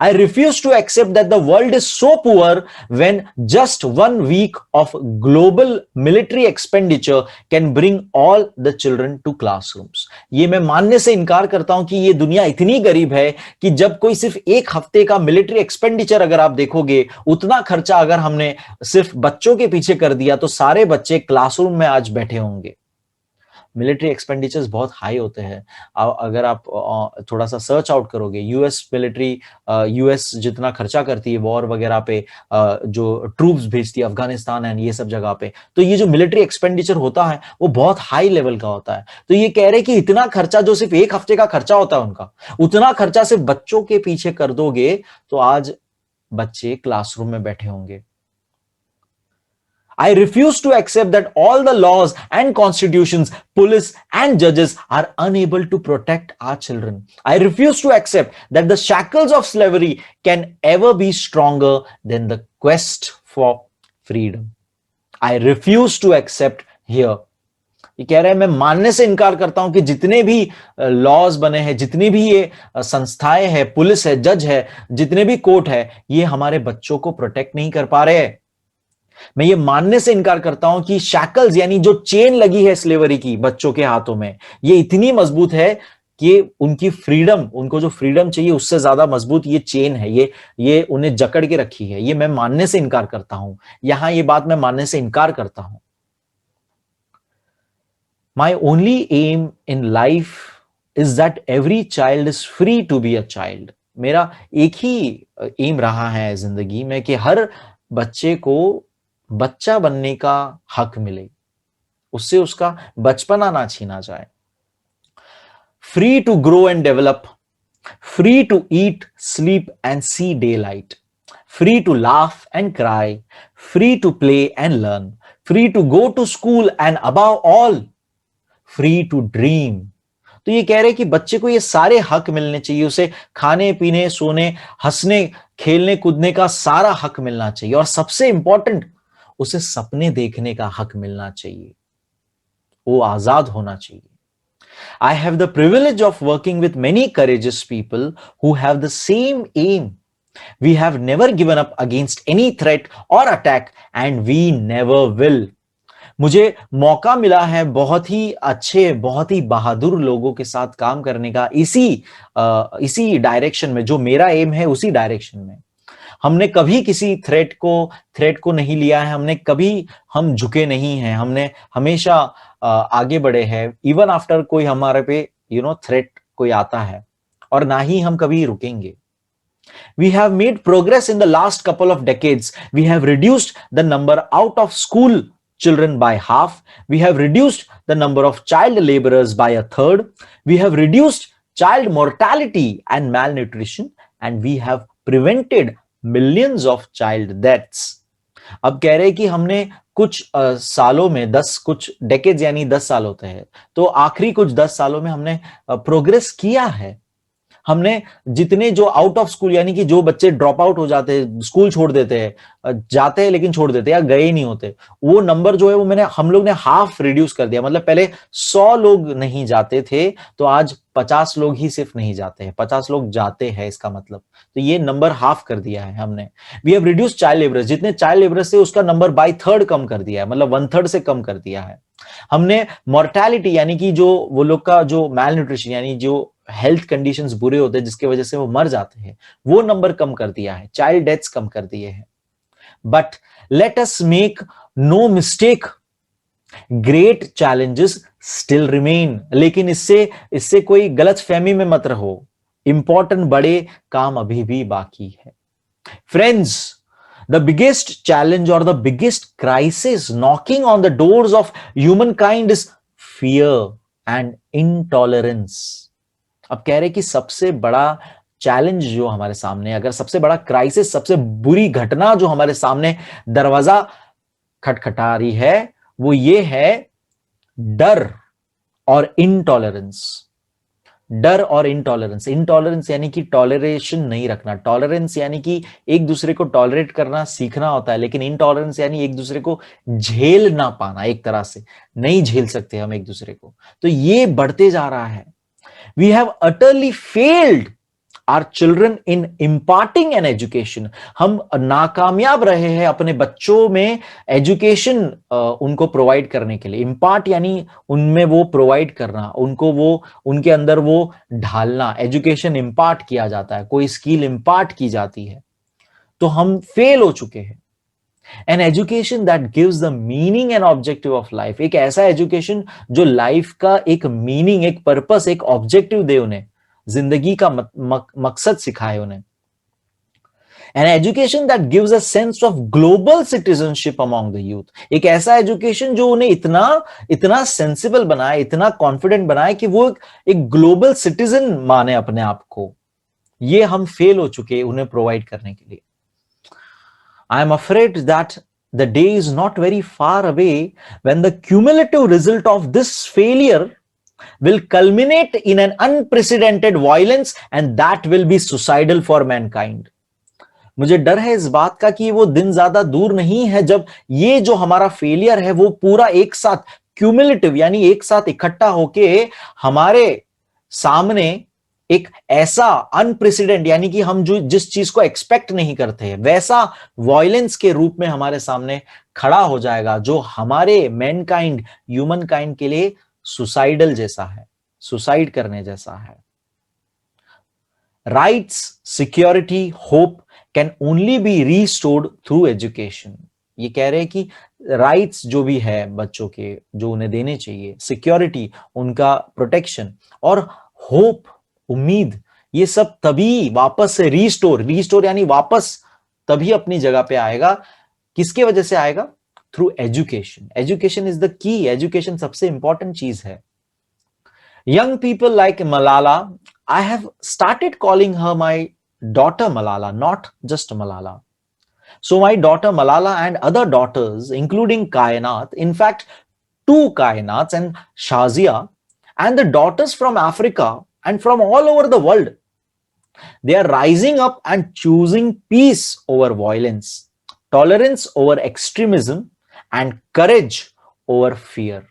I refuse to accept that the world is so poor when just 1 week of global military expenditure can bring all the children to classrooms. ये मैं मानने से इनकार करता हूं कि ये दुनिया इतनी गरीब है कि जब कोई सिर्फ एक हफ्ते का मिलिट्री एक्सपेंडिचर अगर आप देखोगे, उतना खर्चा अगर हमने सिर्फ बच्चों के पीछे कर दिया तो सारे बच्चे क्लासरूम में आज बैठे होंगे। मिलिट्री एक्सपेंडिचर्स बहुत हाई होते हैं। अगर आप थोड़ा सा सर्च आउट करोगे, यूएस मिलिट्री, यूएस जितना खर्चा करती है वॉर वगैरह पे, जो ट्रूप्स भेजती है अफगानिस्तान एंड ये सब जगह पे, तो ये जो मिलिट्री एक्सपेंडिचर होता है वो बहुत हाई लेवल का होता है। तो ये कह रहे कि इतना खर्चा जो सिर्फ एक हफ्ते का खर्चा होता है उनका, उतना खर्चा सिर्फ बच्चों के पीछे कर दोगे तो आज बच्चे क्लासरूम में बैठे होंगे। I refuse to accept that all the laws and constitutions, police and judges are unable to protect our children. I refuse to accept that the shackles of slavery can ever be stronger than the quest for freedom. I refuse to accept here. ये कह रहे हैं, मैं मानने से इनकार करता हूं कि जितने भी लॉज बने हैं, जितनी भी ये संस्थाएं हैं, पुलिस है, जज है, जितने भी कोर्ट है, ये हमारे बच्चों को प्रोटेक्ट नहीं कर पा रहे। मैं ये मानने से इनकार करता हूं कि शैकल्स यानी जो चेन लगी है स्लेवरी की बच्चों के हाथों में, ये इतनी मजबूत है कि उनकी फ्रीडम, उनको जो फ्रीडम चाहिए उससे ज्यादा मजबूत ये चेन है, ये उन्हें जकड़ के रखी है। ये मैं मानने से इनकार करता हूं। यहां ये बात मैं मानने से इनकार करता हूं। My only aim in life is that every child is free to be a child. मेरा एक ही एम रहा है जिंदगी में कि हर बच्चे को बच्चा बनने का हक मिले, उससे उसका बचपना ना छीना जाए। Free to grow and develop, free to eat, sleep and see daylight, free to laugh and cry, free to play and learn, free to go to school and above all free to dream. तो ये कह रहे कि बच्चे को ये सारे हक मिलने चाहिए, उसे खाने पीने, सोने, हंसने, खेलने कूदने का सारा हक मिलना चाहिए, और सबसे इंपॉर्टेंट उसे सपने देखने का हक मिलना चाहिए, वो आजाद होना चाहिए। I have the privilege of working with many courageous people who have the same aim. We have never given up against any threat or attack and we never will. मुझे मौका मिला है बहुत ही अच्छे, बहुत ही बहादुर लोगों के साथ काम करने का, इसी डायरेक्शन में, जो मेरा एम है उसी डायरेक्शन में। हमने कभी किसी थ्रेट को नहीं लिया है, हम झुके नहीं हैं, हमने हमेशा आगे बढ़े हैं, इवन आफ्टर कोई हमारे पे थ्रेट कोई आता है, और ना ही हम कभी रुकेंगे। We have made progress in the last couple of decades. We have reduced the number out of school children by half. We have reduced the number of child laborers by a third. We have reduced child mortality and malnutrition, and we have prevented millions of child deaths. अब कह रहे कि हमने कुछ सालों में, कुछ decades यानी 10 साल होते हैं, तो आखिरी कुछ 10 सालों में हमने प्रोग्रेस किया है। हमने जितने जो आउट ऑफ स्कूल यानी कि जो बच्चे ड्रॉप आउट हो जाते हैं, स्कूल छोड़ देते हैं, जाते हैं लेकिन छोड़ देते हैं या गए ही नहीं होते, वो नंबर जो है वो हम लोग ने हाफ रिड्यूस कर दिया। मतलब पहले 100 लोग नहीं जाते थे, तो आज 50 लोग ही सिर्फ नहीं जाते हैं, 50 लोग जाते हैं, इसका मतलब तो ये नंबर हाफ कर दिया है हमने। We have reduce child labourers, जितने चाइल्ड लेबरर्स थे उसका नंबर बाय थर्ड कम कर दिया है, मतलब 1/3 से कम कर दिया है। हमने मॉर्टैलिटी यानी कि जो वो लोग का जो मैल न्यूट्रिशन यानी जो हेल्थ कंडीशंस बुरे होते हैं जिसकी वजह से वो मर जाते हैं, वो नंबर कम कर दिया है, चाइल्ड डेथ्स कम कर दिए हैं। But let us make no mistake, great challenges still remain. लेकिन इससे कोई गलतफहमी में मत रहो, इंपॉर्टेंट बड़े काम अभी भी बाकी है। Friends, the biggest challenge or the biggest crisis knocking on the doors of humankind is fear and intolerance. अब कह रहे कि सबसे बड़ा चैलेंज जो हमारे सामने, अगर सबसे बड़ा क्राइसिस, सबसे बुरी घटना जो हमारे सामने दरवाजा खटखटा रही है, वो ये है डर और इंटॉलरेंस। डर और इंटॉलरेंस। इंटॉलरेंस यानी कि टॉलरेशन नहीं रखना, टॉलरेंस यानी कि एक दूसरे को टॉलरेट करना सीखना होता है, लेकिन इंटॉलरेंस यानी एक दूसरे को झेल ना पाना, एक तरह से नहीं झेल सकते हम एक दूसरे को, तो ये बढ़ते जा रहा है। We have utterly failed our children in imparting an education, हम नाकामयाब रहे हैं अपने बच्चों में एजुकेशन उनको प्रोवाइड करने के लिए। इम्पार्ट यानी उनमें वो प्रोवाइड करना, उनको वो उनके अंदर वो ढालना। एजुकेशन इम्पार्ट किया जाता है, कोई स्किल इम्पार्ट की जाती है, तो हम फेल हो चुके हैं। An education that gives the meaning and objective of life, एक ऐसा एजुकेशन जो लाइफ का एक मीनिंग, एक पर्पस, एक ऑब्जेक्टिव दे उन्हें, जिंदगी का मकसद सिखाए उन्हें। An education that gives a sense of global citizenship among the youth, एक ऐसा एजुकेशन जो उन्हें इतना इतना सेंसिबल बनाए, इतना कॉन्फिडेंट बनाए कि वो एक ग्लोबल सिटीजन माने अपने आप को। ये हम फेल हो चुके उन्हें प्रोवाइड करने के लिए। I am afraid that the day is not very far away when the cumulative result of this failure will culminate in an unprecedented violence, and that will be suicidal for mankind. मुझे डर है इस बात का कि वो दिन ज्यादा दूर नहीं है जब ये जो हमारा फेलियर है वो पूरा एक साथ क्यूमुलेटिव यानी एक साथ इकट्ठा होके हमारे सामने एक ऐसा अनप्रेसिडेंट यानी कि हम जो जिस चीज को एक्सपेक्ट नहीं करते हैं वैसा वायलेंस के रूप में हमारे सामने खड़ा हो जाएगा, जो हमारे मैनकाइंड, ह्यूमन काइंड के लिए सुसाइडल जैसा है, सुसाइड करने जैसा है। Rights, security, hope can only be restored through education. ये कह रहे हैं कि राइट्स जो भी है बच्चों के, जो उन्हें देने चाहिए, सिक्योरिटी, उनका प्रोटेक्शन, और होप, उम्मीद, ये सब तभी वापस से रीस्टोर यानी वापस तभी अपनी जगह पे आएगा। किसके वजह से आएगा? Through education. Education is the key, education सबसे इंपॉर्टेंट चीज है। Young people like Malala, I have started calling her my daughter Malala, not just Malala. So my daughter Malala and other daughters, including Kainat, in fact, 2 Kainats and Shazia, and the daughters from Africa and from all over the world, they are rising up and choosing peace over violence, tolerance over extremism, and courage over fear.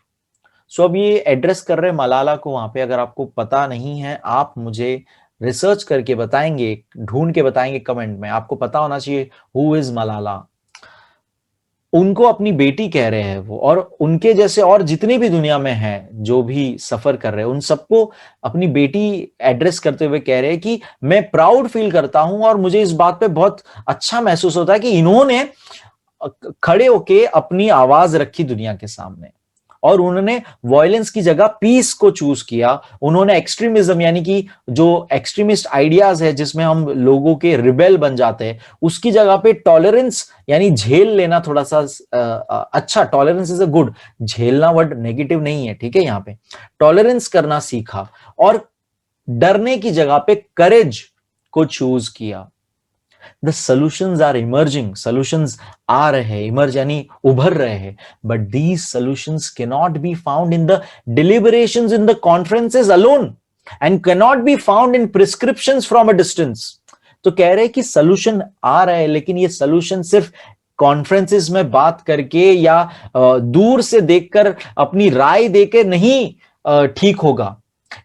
सो अब ये address कर रहे मलाला को वहां पे। अगर आपको पता नहीं है, आप मुझे रिसर्च करके बताएंगे, ढूंढ के बताएंगे कमेंट में। आपको पता होना चाहिए हु इज मलाला। उनको अपनी बेटी कह रहे हैं वो, और उनके जैसे और जितने भी दुनिया में हैं जो भी सफर कर रहे हैं, उन सबको अपनी बेटी एड्रेस करते हुए कह रहे हैं कि मैं प्राउड फील करता हूं और मुझे इस बात पे बहुत अच्छा महसूस होता है कि इन्होंने खड़े होके अपनी आवाज रखी दुनिया के सामने, और उन्होंने वायलेंस की जगह पीस को चूज किया। उन्होंने एक्सट्रीमिज्म यानी कि जो एक्सट्रीमिस्ट आइडियाज है जिसमें हम लोगों के रिबेल बन जाते हैं, उसकी जगह पे टॉलरेंस यानी झेल लेना, थोड़ा सा अच्छा, टॉलरेंस इज अ गुड, झेलना वर्ड नेगेटिव नहीं है, ठीक है, यहाँ पे टॉलरेंस करना सीखा, और डरने की जगह पे करेज को चूज किया। The solutions are emerging, solutions आ रहे हैं, emerge यानी उभर रहे हैं, but these solutions cannot be found in the deliberations in the conferences alone and cannot be found in prescriptions from a distance. तो कह रहे हैं कि solution आ रहा है, लेकिन ये solution सिर्फ कॉन्फ्रेंसेस में बात करके या दूर से देखकर अपनी राय देकर नहीं ठीक होगा।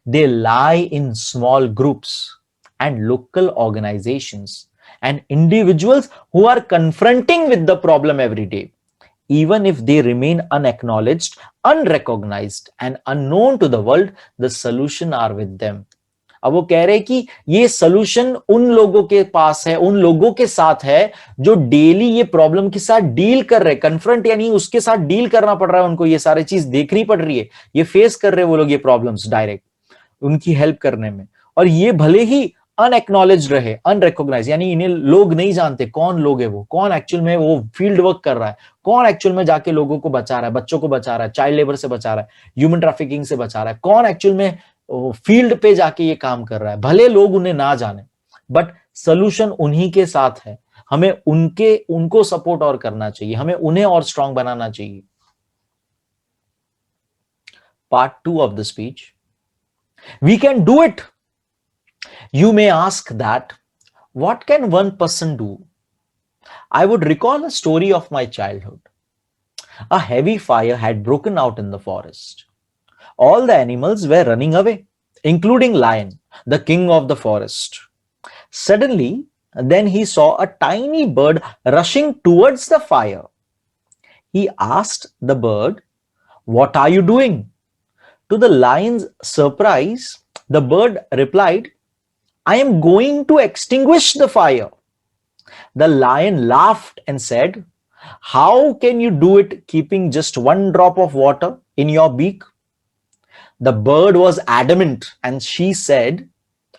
They lie in small groups and local organizations and individuals who are confronting with the problem every day. Even if they remain unacknowledged, unrecognized, and unknown to the world, the solution are with them. अब वो कह रहे हैं कि ये solution उन लोगों के पास है, उन लोगों के साथ है जो डेली ये प्रॉब्लम के साथ डील कर रहे हैं। कन्फ्रंट यानी उसके साथ डील करना पड़ रहा है उनको, ये सारी चीज देखनी पड़ रही है, ये फेस कर रहे हैं वो लोग ये प्रॉब्लम्स डायरेक्ट उनकी हेल्प करने में। और ये भले ही अनएक्नॉलेज रहे, अनरिकॉग्नाइज यानी इन्हें लोग नहीं जानते कौन लोग है वो, कौन एक्चुअल में वो फील्ड वर्क कर रहा है, कौन एक्चुअल में जाके लोगों को बचा रहा है, बच्चों को बचा रहा है, चाइल्ड लेबर से बचा रहा है, ह्यूमन ट्रैफिकिंग से बचा रहा है, कौन एक्चुअल में फील्ड पे जाके ये काम कर रहा है। भले लोग उन्हें ना जाने, बट सोल्यूशन उन्हीं के साथ है। हमें उनको सपोर्ट और करना चाहिए, हमें उन्हें और स्ट्रांग बनाना चाहिए। Part 2 of the speech, we can do it. You may ask that, what can one person do? I would recall a story of my childhood. A heavy fire had broken out in the forest. All the animals were running away, including lion, the king of the forest. Suddenly, then he saw a tiny bird rushing towards the fire. He asked the bird, "What are you doing?" To the lion's surprise, the bird replied, "I am going to extinguish the fire." The lion laughed and said, "How can you do it keeping just one drop of water in your beak?" The bird was adamant and she said,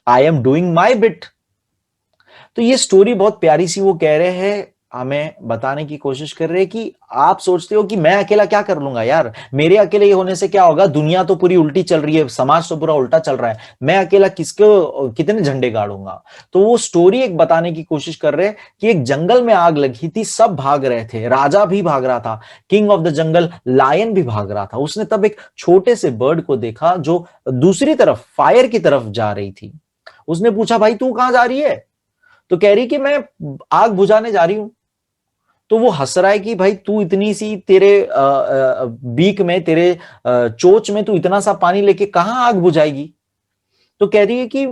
"I am doing my bit." तो ये story बहुत प्यारी सी वो कह रहे हैं, हमें बताने की कोशिश कर रहे हैं कि आप सोचते हो कि मैं अकेला क्या कर लूंगा यार, मेरे अकेले ये होने से क्या होगा, दुनिया तो पूरी उल्टी चल रही है, समाज तो पूरा उल्टा चल रहा है, मैं अकेला किसको कितने झंडे गाड़ूंगा। तो वो स्टोरी एक बताने की कोशिश कर रहे हैं कि एक जंगल में आग लगी थी, सब भाग रहे थे, राजा भी भाग रहा था, king of the jungle lion भी भाग रहा था। उसने तब एक छोटे से बर्ड को देखा जो दूसरी तरफ फायर की तरफ जा रही थी। उसने पूछा, भाई तू कहां जा रही है? तो कह रही कि मैं आग बुझाने जा रही हूं। तो वो हंस रहा है कि भाई तू इतनी सी तेरे बीक में, तेरे चोंच में तू इतना सा पानी लेके कहां आग बुझाएगी? तो कह रही है कि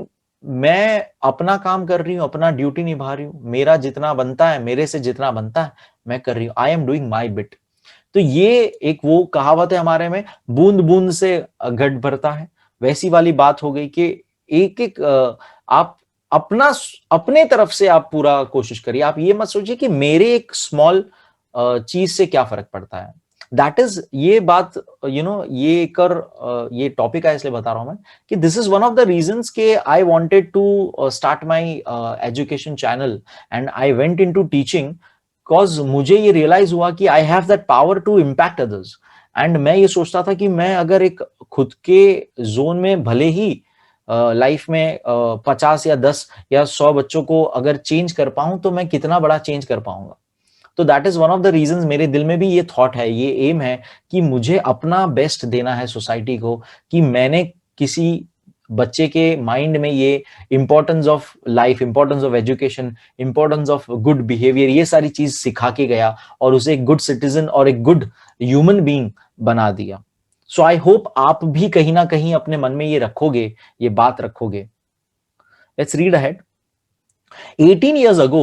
मैं अपना काम कर रही हूं, अपना ड्यूटी निभा रही हूं, मेरा जितना बनता है, मेरे से जितना बनता है मैं कर रही हूं, I am doing my bit. तो ये एक वो कहावत है हमारे में, बूंद बूंद से घट भरता है, वैसी वाली बात हो गई कि एक एक आप अपना अपने तरफ से आप पूरा कोशिश करिए। आप ये मत सोचिए कि मेरे एक स्मॉल चीज से क्या फर्क पड़ता है। दैट इज ये बात ये कर ये टॉपिक है इसलिए बता रहा हूं मैं कि this is one of the reasons के I wanted to start my education channel and I went into teaching, because मुझे ये रियलाइज हुआ कि I have that power to impact others. And मैं ये सोचता था कि मैं अगर एक खुद के जोन में भले ही लाइफ में 50 या 10 या 100 बच्चों को अगर चेंज कर पाऊं तो मैं कितना बड़ा चेंज कर पाऊंगा। तो that is one of the reasons, मेरे दिल में भी ये थॉट है, ये एम है कि मुझे अपना बेस्ट देना है सोसाइटी को, कि मैंने किसी बच्चे के माइंड में ये importance of life, importance of education, importance of good behaviour, ये सारी चीज सिखा के गया और उसे एक गुड सिटीजन और एक गुड ह्यूमन बीइंग बना दिया। सो आई होप आप भी कहीं ना कहीं अपने मन में ये रखोगे, ये बात रखोगे। Let's read ahead. 18 years ago,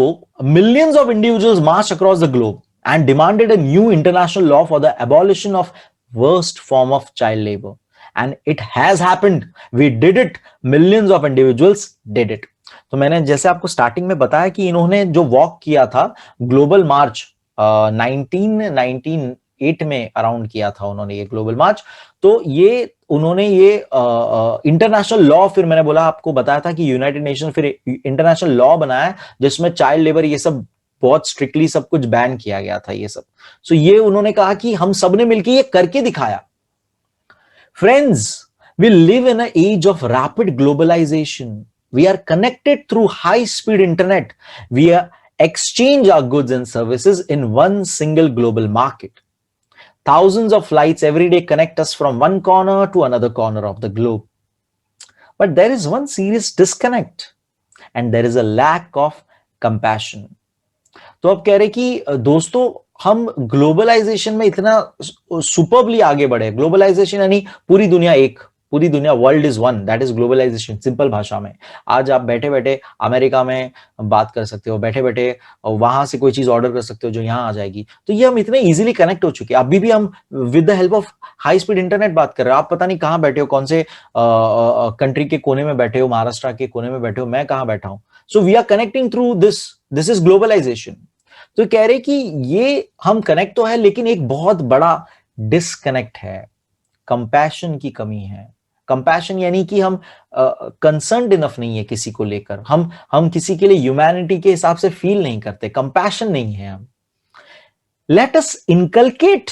millions of individuals marched across the globe and demanded a new international law for the abolition of worst form of child labor. And it has happened. We did it. Millions of individuals did it. तो मैंने जैसे आपको starting में बताया कि इन्होंने जो walk किया था, ग्लोबल मार्च 1998 में अराउंड किया था उन्होंने ये ग्लोबल मार्च। तो ये उन्होंने ये इंटरनेशनल लॉ, फिर मैंने बोला आपको बताया था कि यूनाइटेड नेशन फिर इंटरनेशनल लॉ बनाया जिसमें चाइल्ड लेबर ये सब बहुत स्ट्रिक्टली सब कुछ बैन किया गया था ये सब। सो ये उन्होंने कहा कि हम सब ने मिलकर ये करके दिखाया। Friends, we live in an age of rapid globalization. We are connected through high speed internet. We exchange our goods and services in one single global market. Thousands of flights every day connect us from one corner to another corner of the globe. But there is one serious disconnect, and there is a lack of compassion. तो अब कह रहे कि दोस्तों हम globalisation में इतना superbly आगे बढ़े। ग्लोबलाइजेशन यानी पूरी दुनिया एक, पूरी दुनिया, world is one, that is globalisation. Simple भाषा में आज आप बैठे बैठे अमेरिका में बात कर सकते हो, बैठे बैठे वहां से कोई चीज ऑर्डर कर सकते हो जो यहाँ आ जाएगी। तो ये हम इतने इजीली कनेक्ट हो चुके हैं। अभी भी हम with the help of high speed internet बात कर रहे हो। आप पता नहीं कहाँ बैठे हो, कौन से कंट्री के कोने में बैठे हो, महाराष्ट्र के कोने में बैठे हो, मैं कहाँ बैठा हूं। So we are connecting through this is globalisation. तो कह रहे कि ये हम कनेक्ट तो है लेकिन एक बहुत बड़ा डिसकनेक्ट है, कंपैशन की कमी है। कंपैशन यानी कि हम कंसर्न्ड इनफ नहीं है किसी को लेकर, हम किसी के लिए ह्यूमैनिटी के हिसाब से फील नहीं करते, कंपैशन नहीं है हम। Let us inculcate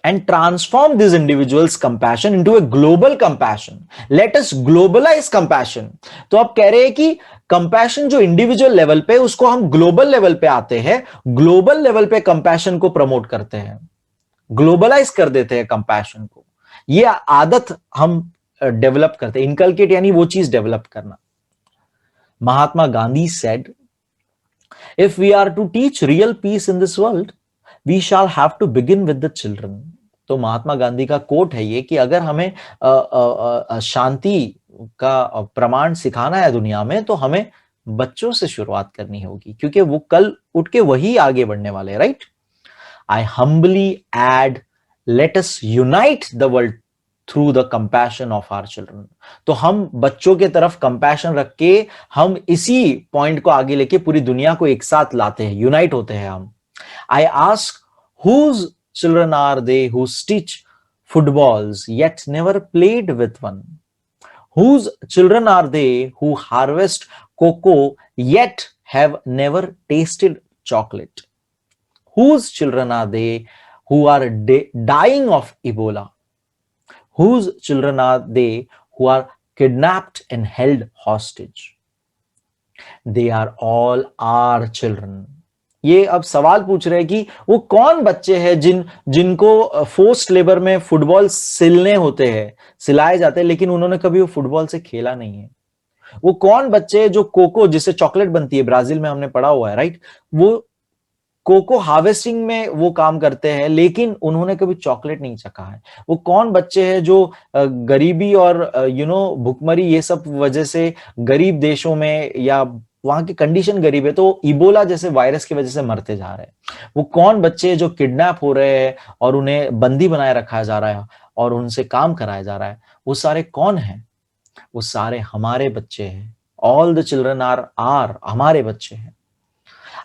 and transform these individuals' compassion into a global compassion. Let us globalize compassion. तो आप कह रहे हैं कि कंपैशन जो इंडिविजुअल लेवल पे, उसको हम ग्लोबल लेवल पे आते हैं, ग्लोबल लेवल पे कंपैशन को प्रमोट करते हैं, ग्लोबलाइज कर देते हैं कंपैशन को। ये आदत हम डेवलप करते हैं। इनकलकेट यानी वो चीज डेवलप करना। Mahatma Gandhi said, if we are to teach real peace in this world, we shall have to begin with the children. तो महात्मा गांधी का कोट है ये कि अगर हमें शांति का प्रमाण सिखाना है दुनिया में तो हमें बच्चों से शुरुआत करनी होगी, क्योंकि वो कल उठ के वही आगे बढ़ने वाले हैं, right? I humbly add, let us unite the world through the compassion of our children. तो हम बच्चों के तरफ कंपैशन रख के हम इसी पॉइंट को आगे लेके पूरी दुनिया को एक साथ लाते हैं, यूनाइट होते हैं हम। I ask, whose children are they who stitch footballs yet never played with one? Whose children are they who harvest cocoa yet have never tasted chocolate? Whose children are they who are dying of Ebola? Whose children are they who are kidnapped and held hostage? They are all our children. ये अब सवाल पूछ रहे हैं कि वो कौन बच्चे हैं जिनको फोर्स्ड लेबर में फुटबॉल सिलने होते हैं, सिलाए जाते हैं, लेकिन उन्होंने कभी वो फुटबॉल से खेला नहीं है। वो कौन बच्चे हैं जो कोको, जिससे चॉकलेट बनती है, ब्राजील में हमने पढ़ा हुआ है, राइट? वो कोको हार्वेस्टिंग में वो काम करते हैं, लेकिन उन्होंने कभी चॉकलेट नहीं चखा है। वो कौन बच्चे हैं जो गरीबी और भुखमरी ये सब वजह से गरीब देशों में, या वहां की कंडीशन गरीब है तो इबोला जैसे वायरस की वजह से मरते जा रहे हैं। वो कौन बच्चे जो किडनैप हो रहे हैं और उन्हें बंदी बनाए रखा जा रहा है और उनसे काम कराया जा रहा है, वो सारे कौन हैं? वो सारे हमारे बच्चे हैं। ऑल द चिल्ड्रन आर हमारे बच्चे हैं।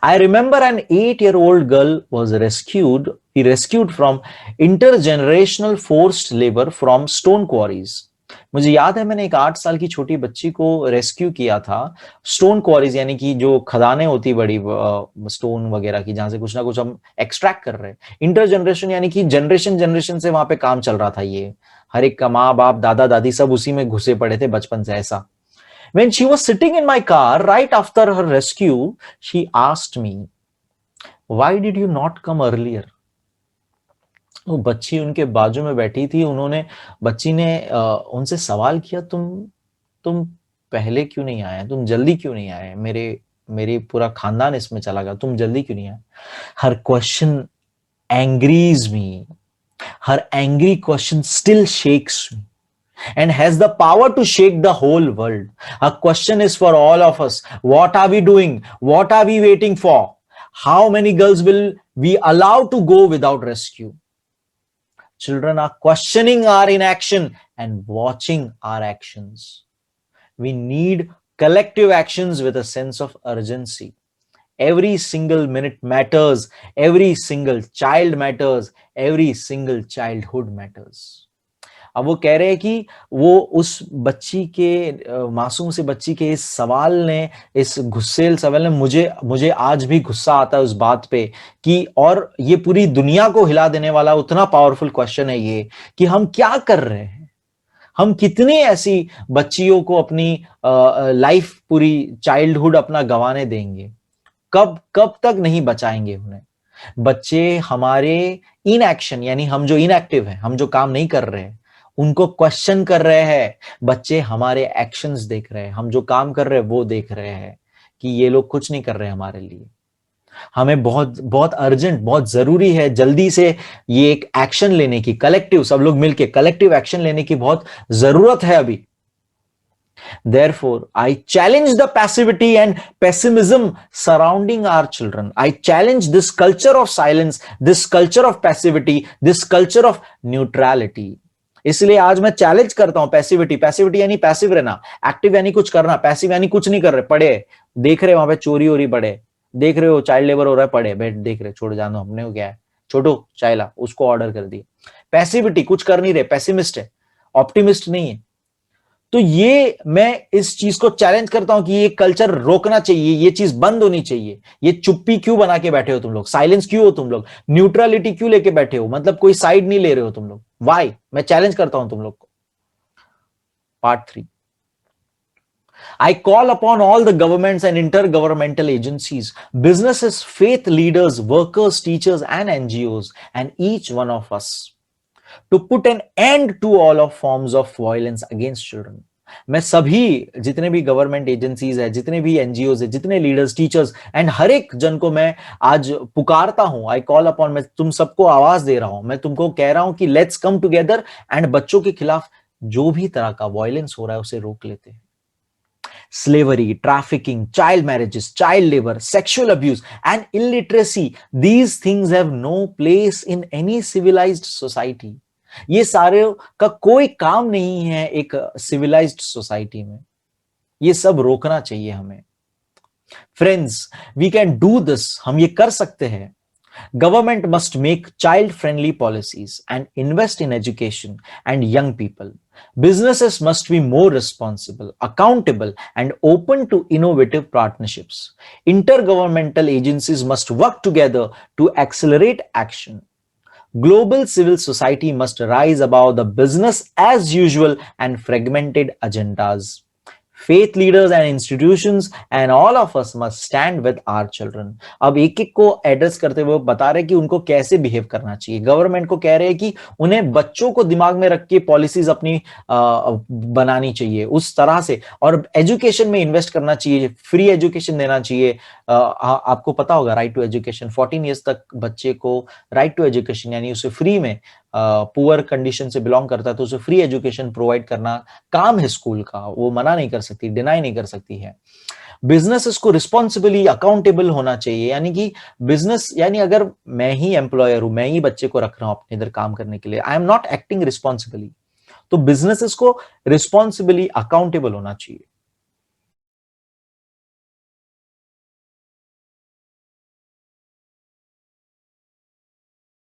I remember an 8-year-old girl was rescued from intergenerational forced labor from stone quarries. मुझे याद है मैंने एक 8 साल की छोटी बच्ची को रेस्क्यू किया था स्टोन क्वारीज, यानी कि जो खदानें होती बड़ी स्टोन वगैरह की, जहां से कुछ ना कुछ हम एक्सट्रैक्ट कर रहे हैं। इंटर जनरेशन यानी कि जनरेशन से वहां पे काम चल रहा था। ये हर एक का माँ बाप दादा दादी सब उसी में घुसे पड़े थे बचपन से। ऐसा When she was sitting in my car right after her rescue, she asked me, "Why did you not come earlier?" वो बच्ची उनके बाजू में बैठी थी, बच्ची ने उनसे सवाल किया, तुम पहले क्यों नहीं आए, तुम जल्दी क्यों नहीं आए, मेरे पूरा खानदान इसमें चला गया, तुम जल्दी क्यों नहीं आए? Her question angries me. Her angry question still shakes me and has the power to shake the whole world. Her question is for all of us. What are we doing? What are we waiting for? How many girls will we allow to go without rescue? Children are questioning our inaction and watching our actions. We need collective actions with a sense of urgency. Every single minute matters. Every single child matters. Every single childhood matters. अब वो कह रहे हैं कि वो उस बच्ची के, मासूम सी बच्ची के इस सवाल ने, इस गुस्सेल सवाल ने मुझे आज भी गुस्सा आता है उस बात पे कि, और ये पूरी दुनिया को हिला देने वाला उतना पावरफुल क्वेश्चन है ये, कि हम क्या कर रहे हैं? हम कितनी ऐसी बच्चियों को अपनी लाइफ, पूरी चाइल्डहुड अपना गंवाने देंगे? कब तक नहीं बचाएंगे उन्हें? बच्चे हमारे इनएक्शन, यानी हम जो इनएक्टिव हैं, हम जो काम नहीं कर रहे हैं, उनको क्वेश्चन कर रहे हैं। बच्चे हमारे एक्शंस देख रहे हैं, हम जो काम कर रहे हैं वो देख रहे हैं कि ये लोग कुछ नहीं कर रहे हमारे लिए। हमें बहुत बहुत अर्जेंट, बहुत जरूरी है जल्दी से ये एक एक्शन लेने की, कलेक्टिव, सब लोग मिलके कलेक्टिव एक्शन लेने की बहुत जरूरत है अभी। Therefore, I challenge the passivity and pessimism surrounding our children. I challenge this culture of silence, this culture of passivity, this culture of neutrality. इसलिए आज मैं चैलेंज करता हूं पैसिविटी यानी पैसिव रहना, एक्टिव यानी कुछ करना, पैसिव यानी कुछ नहीं कर रहे, पड़े देख रहे, वहां पे चोरी हो रही, पड़े देख रहे हो, चाइल्ड लेबर हो रहा है, पड़े बैठ देख रहे, छोड़ जानो, हमने को क्या है, छोटो चाय ला, उसको ऑर्डर कर दिया। पैसिविटी, कुछ कर नहीं रहे, पैसिमिस्ट है, ऑप्टिमिस्ट नहीं है। तो ये मैं इस चीज को चैलेंज करता हूं कि ये कल्चर रोकना चाहिए, ये चीज बंद होनी चाहिए। ये चुप्पी क्यों बना के बैठे हो तुम लोग, साइलेंस क्यों हो तुम लोग, न्यूट्रलिटी क्यों लेके बैठे हो, मतलब कोई साइड नहीं ले रहे हो तुम लोग, वाई? मैं चैलेंज करता हूं तुम लोग को। Part 3, I call upon all the governments and intergovernmental agencies, businesses, faith leaders, workers, teachers, and NGOs, and each one of us to put an end to all of forms of violence against children. मैं सभी जितने भी government agencies है, जितने भी NGOs है, जितने leaders, teachers and हर एक जन को मैं आज पुकारता हूं, आई कॉल अपॉन, मैं तुम सबको आवाज दे रहा हूं, मैं तुमको कह रहा हूं कि लेट्स कम टुगेदर एंड बच्चों के खिलाफ जो भी तरह का वायलेंस हो रहा है उसे रोक लेते हैं। Slavery, trafficking, child marriages, child labor, sexual abuse, and illiteracy, these things have no place in any civilized society. ये सारे का कोई काम नहीं है एक civilized society में. ये सब रोकना चाहिए हमें. Friends, we can do this. हम ये कर सकते हैं. Government must make child-friendly policies and invest in education and young people. Businesses must be more responsible, accountable, and open to innovative partnerships. Intergovernmental agencies must work together to accelerate action. Global civil society must rise above the business as usual and fragmented agendas. Faith leaders and institutions and all of us must stand with our children. अब एक एक को address करते हुए बता रहे कि उनको कैसे बिहेव करना चाहिए. गवर्नमेंट को कह रहे हैं कि उन्हें बच्चों को दिमाग में रख के पॉलिसीज अपनी बनानी चाहिए उस तरह से, और एजुकेशन में इन्वेस्ट करना चाहिए, फ्री एजुकेशन देना चाहिए. आपको पता होगा राइट टू एजुकेशन, 14 ईयर्स तक बच्चे को राइट टू एजुकेशन यानी उसे फ्री में, पुअर कंडीशन से बिलोंग करता है तो उसे फ्री एजुकेशन प्रोवाइड करना काम है स्कूल का, वो मना नहीं कर सकती, डिनाई नहीं कर सकती है. बिजनेसेस को रिस्पॉन्सिबली अकाउंटेबल होना चाहिए, यानी कि बिजनेस यानी अगर मैं ही एम्प्लॉयर हूं, मैं ही बच्चे को रख रहा हूं अपने इधर काम करने के लिए, I am not acting responsibly, तो बिजनेसेस को रिस्पॉन्सिबली अकाउंटेबल होना चाहिए.